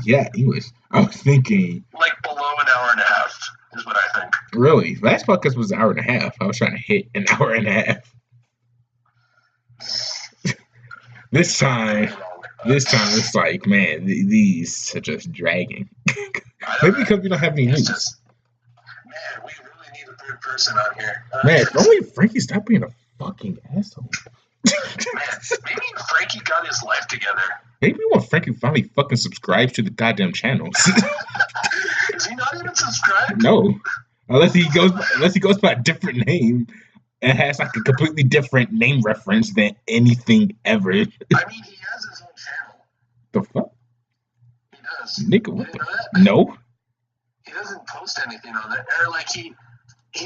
yeah, English. I was thinking Like below an hour and a half is what I think. really. Last podcast was an hour and a half. I was trying to hit an hour and a half. This time it's like, man, these are just dragging. Maybe because we don't have any It's news. just, man, we really need a third person on here. Man, if only Frankie stopped being a fucking asshole. Man, maybe Frankie got his life together. Maybe when Frankie finally fucking subscribes to the goddamn channels. Is he not even subscribed? No, unless he goes by a different name and has like a completely different name reference than anything ever. I mean, he has his own channel. The fuck, He does. nigga? You What didn't know that? the? No. He doesn't post anything on there. Or like he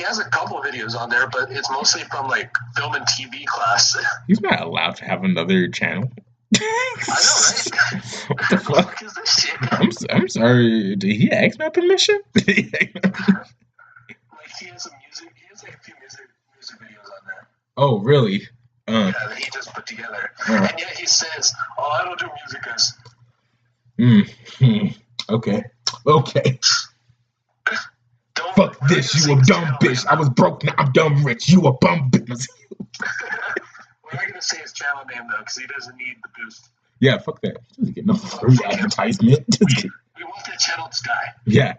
has a couple videos on there, but it's mostly from like film and TV class. He's not allowed to have another channel. I know, right? What the What the fuck? fuck is this shit? I'm sorry. Did he ask my permission? Like he has some music. He has like a few music videos on there. Oh, really? Yeah, that he just put together. Uh. And yet he says, "Oh, I don't do music, guys." Okay. Okay. Don't. Fuck we're this. not You gonna a say dumb his bitch. channel I was broke. Now I'm dumb rich. You a bum bitch. name. We're not gonna say his channel name though, because he doesn't need the boost. Yeah, fuck that. Doesn't get no free advertisement. We want that channel to die. Yeah.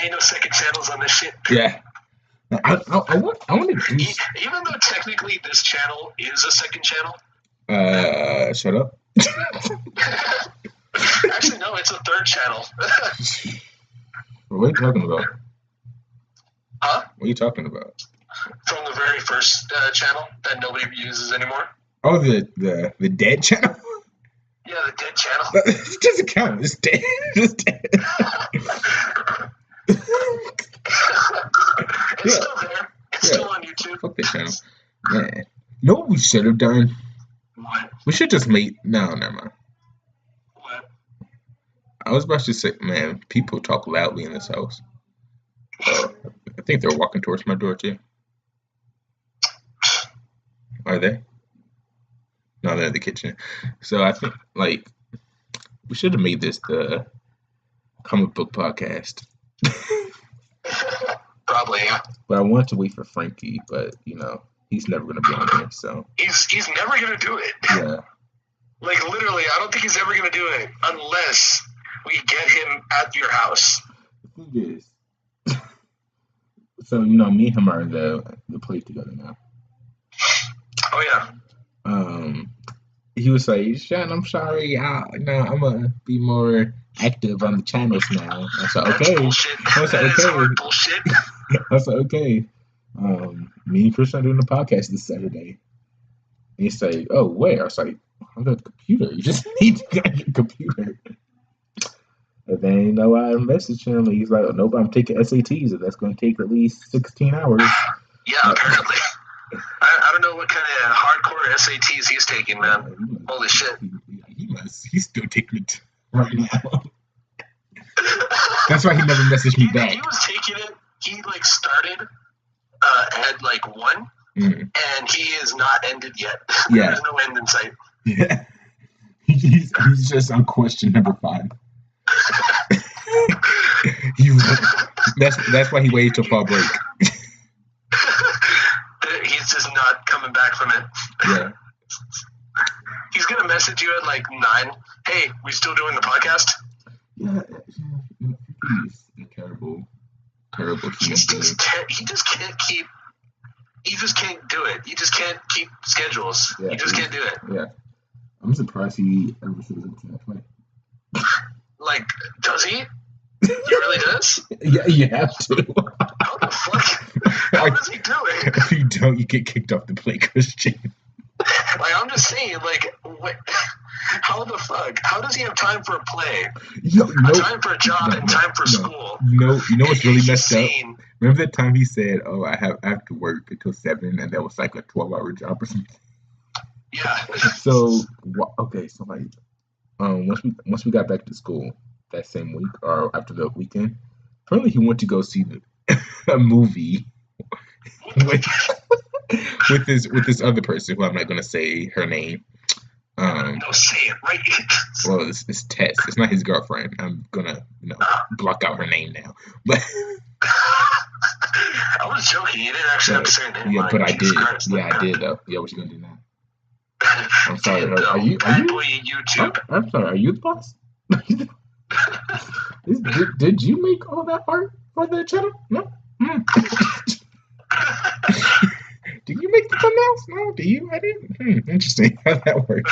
Ain't no second channels on this shit. Yeah. I want to do. Even though technically this channel is a second channel. Shut up. Actually, no, it's a third channel. What are you talking about? Huh? What are you talking about? From the very first channel that nobody uses anymore. Oh, the dead channel? Yeah, the dead channel. It doesn't count. It's dead. It's dead. It's still there. It's Yeah. still on YouTube. Fuck that channel. Man. Know what we should have done? What? We should just made. No, never mind. What? I was about to say, man, people talk loudly in this house. I think they're walking towards my door too. Are they? No, they're in the kitchen. So I think like we should have made this the comic book podcast. Probably, yeah. But I wanted to wait for Frankie, but he's never gonna be on here. So He's never gonna do it. yeah, Like literally, I don't think he's ever gonna do it unless we get him at your house. the thing is, so me and him are in the place together now. Oh yeah. He was like, Sean, I'm sorry. I'm gonna be more active on the channels now. I said, That's okay. bullshit. I was like, That is okay. hard bullshit. I said, okay. Me and Chris are doing the podcast this Saturday. And he's like, oh, where? I was like, on the computer. You just need to get on your computer. And then, I messaged him, and he's like, oh, nope, I'm taking SATs, and that's going to take at least 16 hours. Yeah, apparently. I don't know what kind of hardcore SATs he's taking, man. Holy shit. He must. He's still taking it right now. That's why he never messaged me back. He was taking it. He started at 1, and he is not ended yet. Yeah. There's no end in sight. Yeah. He He's just on question number 5. That's why he waited till fall break. He's just not coming back from it. Yeah. He's gonna message you at like 9. Hey, we still doing the podcast? Yeah. He's a terrible human being. He just can't keep. He just can't do it. He just can't keep schedules. Yeah, he just can't do it. Yeah. I'm surprised he ever shows up to that play. Like, does he? He really does? Yeah, you have to. How the fuck? How does he do it? If you don't, you get kicked off the play, Christian. Like, I'm just saying, like, what, how the fuck? How does he have time for a play? Time for a job and time for school? You know what's really messed up? Insane. Remember that time he said, "Oh, I have to work until 7," and that was like a 12-hour job or something. Yeah. So okay, so like, once we got back to school that same week or after the weekend, apparently he went to go see a movie with this other person who I'm not gonna say her name. No, say it right. Well, it's Tess. It's not his girlfriend. I'm gonna block out her name now. But I was joking. You didn't actually have to say her name. Yeah, but I did. Christ, I did though. Yeah, what you gonna do now? I'm sorry. And, Are you? YouTube. I'm sorry. Are you the boss? Did you make all that art for the channel? No. Did you make the thumbnails? No. Do you? I didn't. Interesting how that works.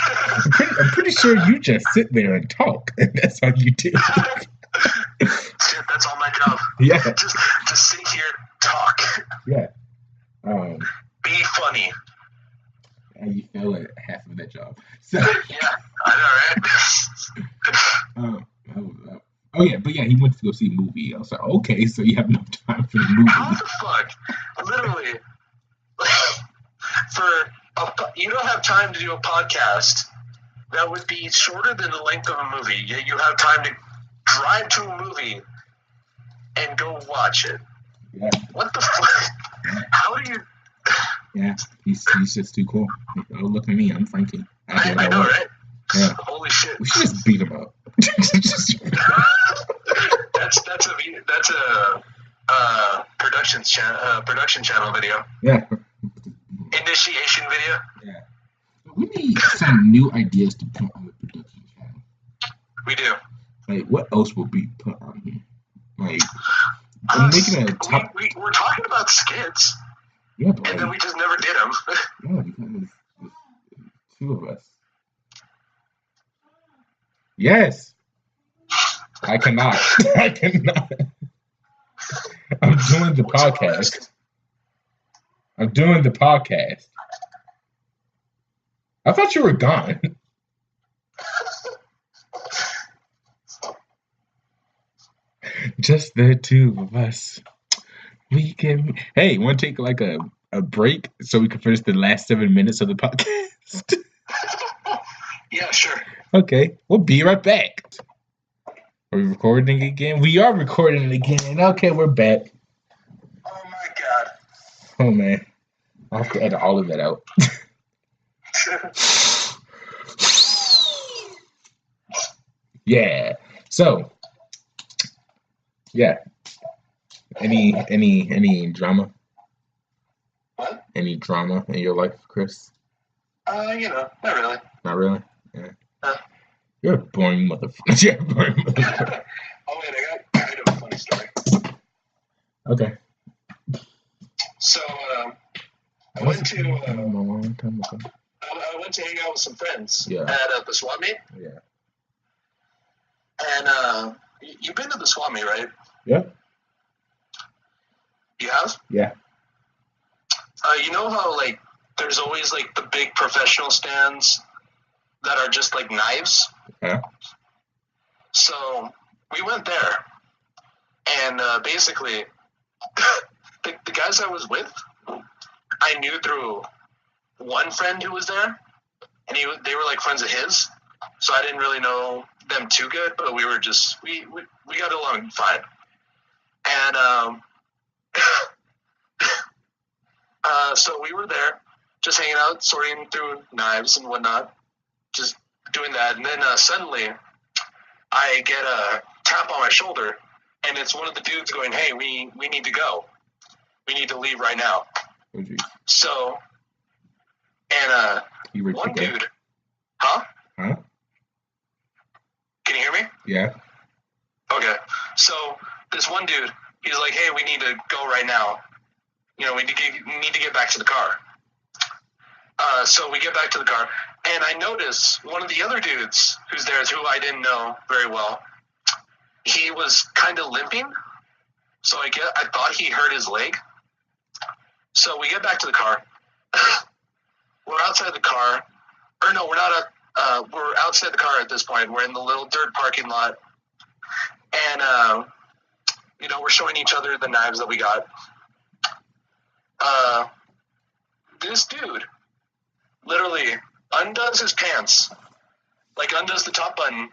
I'm pretty sure you just sit there and talk, and that's all you do. Shit, that's all my job. Yeah. Just sit here, talk. Yeah. Be funny. And you fail at half of that job. So. Yeah, I know, right? Oh yeah, but yeah, he went to go see a movie. I was like, okay, so you have no time for the movie. How the fuck? Literally, you don't have time to do a podcast that would be shorter than the length of a movie. Yet you have time to drive to a movie and go watch it. Yeah. What the fuck? How do you? Yeah, he's just too cool. Oh, look at me, I'm Frankie. I know, right? Yeah. Holy shit. We should just beat him up. That's a production channel video. Yeah. Initiation video. Yeah. We need some new ideas to put on the production channel. We do. Like, what else will be put on here? Like, I'm making a top. We're talking about skits. Yeah, but and then we just never did them. Yeah, because it's 2 of us. Yes. I cannot. I cannot. I'm doing the podcast. I'm doing the podcast. I thought you were gone. Just the 2 of us. We can. Hey, want to take like a break so we can finish the last 7 minutes of the podcast? Yeah, sure. Okay, we'll be right back. Are we recording again? We are recording again. Okay, we're back. Oh my god. Oh man, I have to edit all of that out. Yeah. So. Yeah. Any drama? What? Any drama in your life, Chris? Not really. Not really? Yeah. You're a boring motherfucker. You're a boring motherfucker. Oh wait, I have a funny story. Okay. So I went to a long time ago. I went to hang out with some friends Yeah. at the swap meet. Yeah. And you've been to the swap meet, right? Yeah. You have? Yeah. You know how like there's always like the big professional stands that are just like knives? Yeah. So we went there, and basically the guys I was with, I knew through one friend who was there, and they were like friends of his, so I didn't really know them too good, but we were just we got along fine. And so we were there just hanging out, sorting through knives and whatnot, just doing that. And then suddenly, I get a tap on my shoulder, and it's one of the dudes going, "Hey, we need to go. We need to leave right now." Oh, geez. So, and You were one thinking, dude, huh? huh? Can you hear me? Yeah. Okay. So this one dude, he's like, "Hey, we need to go right now. We need to get back to the car." So we get back to the car, and I notice one of the other dudes who's there, who I didn't know very well, he was kind of limping. So I thought he hurt his leg. So we get back to the car. We're outside the car. Or no, we're not. We're outside the car at this point. We're in the little dirt parking lot. And, we're showing each other the knives that we got. This dude literally undoes his pants, like undoes the top button,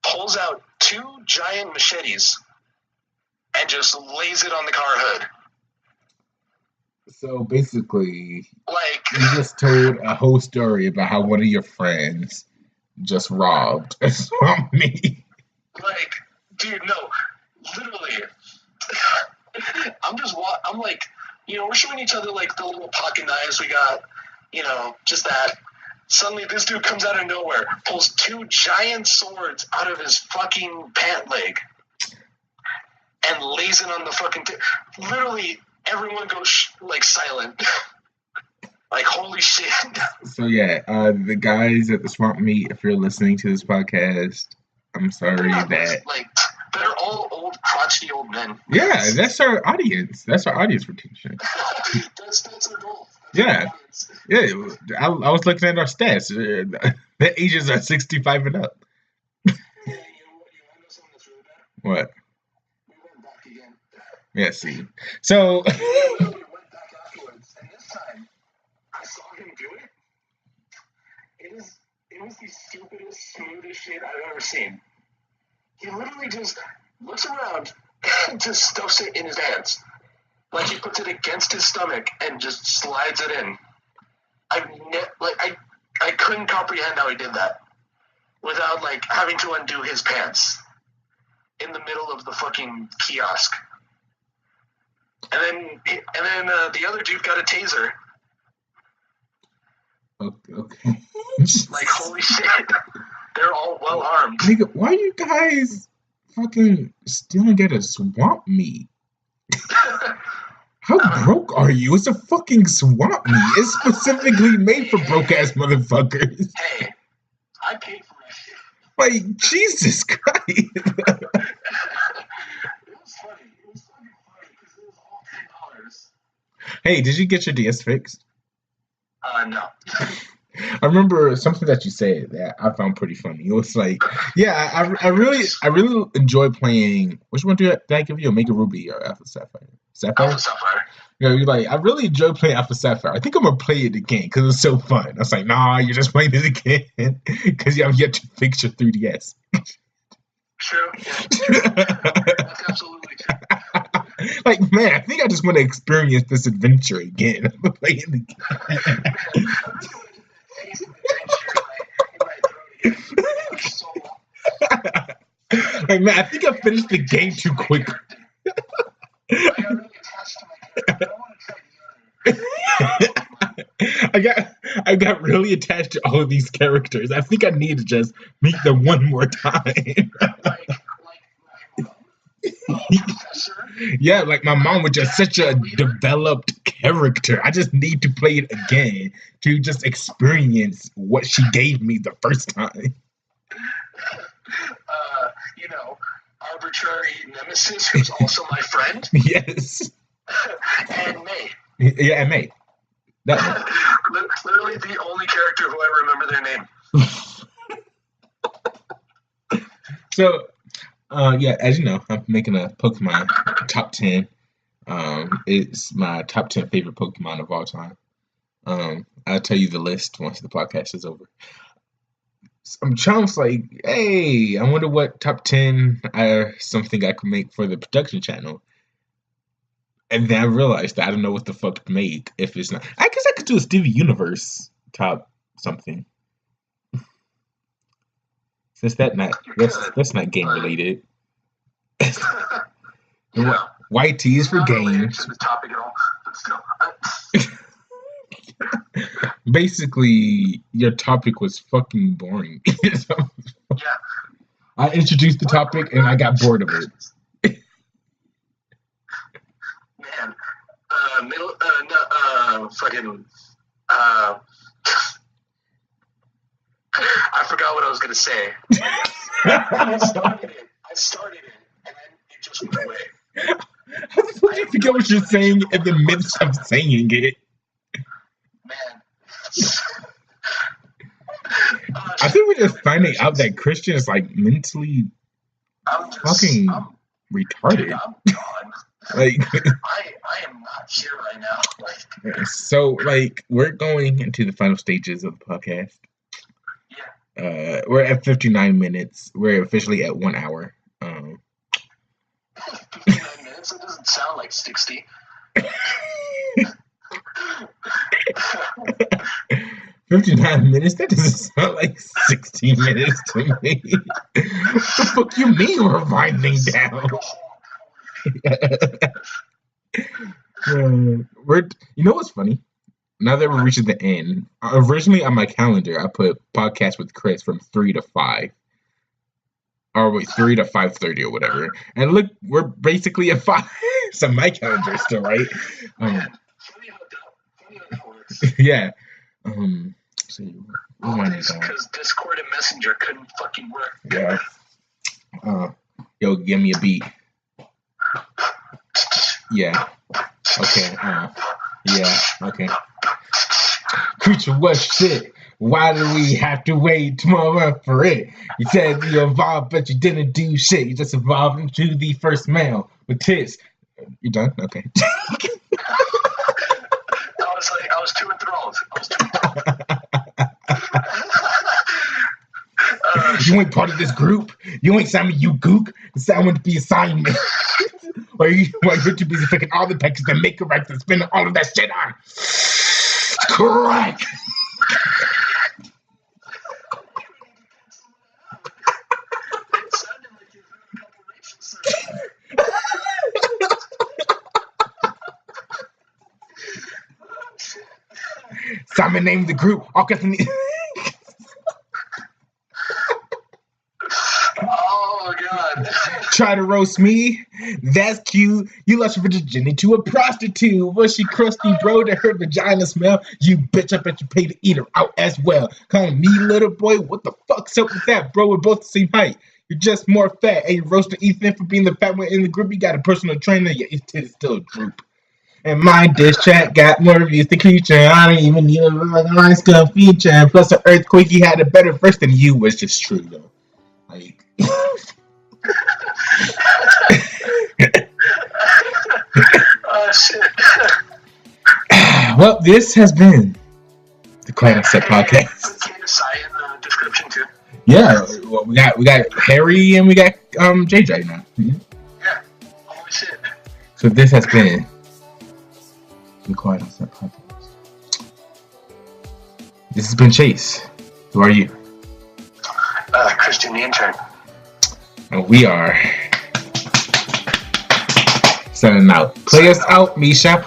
pulls out 2 giant machetes, and just lays it on the car hood. So basically, Like, you just told a whole story about how one of your friends just robbed me. like, dude, no, literally. I'm like, we're showing each other like the little pocket knives we got, just that. Suddenly this dude comes out of nowhere, pulls 2 giant swords out of his fucking pant leg, and lays it on the fucking literally everyone goes like silent. Like, holy shit. So yeah, the guys at the swamp meet, if you're listening to this podcast, I'm sorry that. Like, they're all old, crotchety old men. Yeah, that's our audience. That's our audience retention. that's our goal. Yeah. Yeah, I was looking at our stats. The ages are 65 and up. Yeah, you know something that's really bad? What? We went back again. Yeah, see. So. We went back afterwards, and this time, I saw him do it. It was the stupidest, smoothest shit I've ever seen. He literally just looks around and just stuffs it in his hands. Like he puts it against his stomach and just slides it in. I couldn't comprehend how he did that without like having to undo his pants in the middle of the fucking kiosk. And then the other dude got a taser. Okay. Like, holy shit. They're all well armed. Nigga, why you guys fucking stealing at a swamp meet? How broke are you? It's a fucking swamp meet. It's specifically made for broke ass motherfuckers. Hey, I paid for my shit. Like, Jesus Christ. It was funny. It was fucking funny because it was all $10. Hey, did you get your DS fixed? No. I remember something that you said that I found pretty funny. It was like, yeah, I really enjoy playing. Which one did I give you? Omega Ruby or Alpha Sapphire? Sapphire? Alpha Sapphire. Yeah, you're like, I really enjoy playing Alpha Sapphire. I think I'm gonna play it again because it's so fun. I was like, nah, you're just playing it again because you have yet to fix your 3DS. True. Yeah. That's absolutely true. Like, man, I think I just want to experience this adventure again. I'm playing the game. Like, man, I think I finished the game too quick. I got really attached to all of these characters. I think I need to just meet them one more time. Yeah, like my mom was just such a developed character. I just need to play it again to just experience what she gave me the first time. Arbitrary nemesis who's also my friend. Yes. And May. Yeah, and May. That Literally the only character who I remember their name. So, yeah, as you know, I'm making a Pokemon top 10. It's my top 10 favorite Pokemon of all time. I'll tell you the list once the podcast is over. I'm trying to like, hey, I wonder what top 10 are something I could make for the production channel. And then I realized that I don't know what the fuck to make if it's not. I guess I could do a Stevie Universe top something. Since that's not game related. Yeah. White tea is for Not related games. to the topic at all, but still. Basically, your topic was fucking boring. So, Yeah. I introduced the topic and I got bored of it. Man, I forgot what I was gonna say. I started it, and then it just went away. How the fuck do you forget what you're saying in the midst of saying it? Man. I think we're just finding out that Christian is like mentally fucking retarded. Dude, I'm gone. Like, I am not here right now. so like we're going into the final stages of the podcast. Yeah. We're at 59 minutes. We're officially at 1 hour. 59 minutes? It doesn't sound like 60. 59 minutes? That doesn't sound like 16 minutes to me. What the fuck you mean we're winding down? You know what's funny? Now that we're reaching the end, originally on my calendar I put podcast with Chris from 3 to 5. Or wait, 3 to 5:30 or whatever. And look, we're basically at 5. So my calendar is still right. Funny how that works. Yeah. So Because Discord and Messenger couldn't fucking work. Yeah. Yo, give me a beat. Yeah. Okay. Yeah. Okay. Preacher, what shit? Why do we have to wait tomorrow for it? You said you evolved, but you didn't do shit. You just evolved into the first male with tits. You done? Okay. I was too enthralled. You ain't part of this group. You ain't Simon, you gook. Someone to be assignment. Or you're too busy picking all the packages that make it right and spending all of that shit on. Correct. It sounded like you heard a couple racial slurs. Simon named the group. All Oh god. Try to roast me? That's cute. You lost your virginity to a prostitute. Was she crusty, bro? Did her vagina smell? You bitch, I bet you pay to eat her out as well. Calling me little boy? What the fuck's up with that, bro? We're both the same height. You're just more fat. And you roasting Ethan for being the fat one in the group. You got a personal trainer. Yeah, his tits still droop. And my diss track got more views than creature. I don't even need a nice gun feature. And plus, the earthquake, he had a better verse than you, was just true, though. Like. Oh shit. Well, this has been the Clan Set podcast. Put KSI in the description too. Yeah, well, we got Harry and we got JJ now. Yeah. Holy shit. So this has been the Clan Set podcast. This has been Chase. Who are you? Christian the intern. And we are signing out. Play us out, Misha.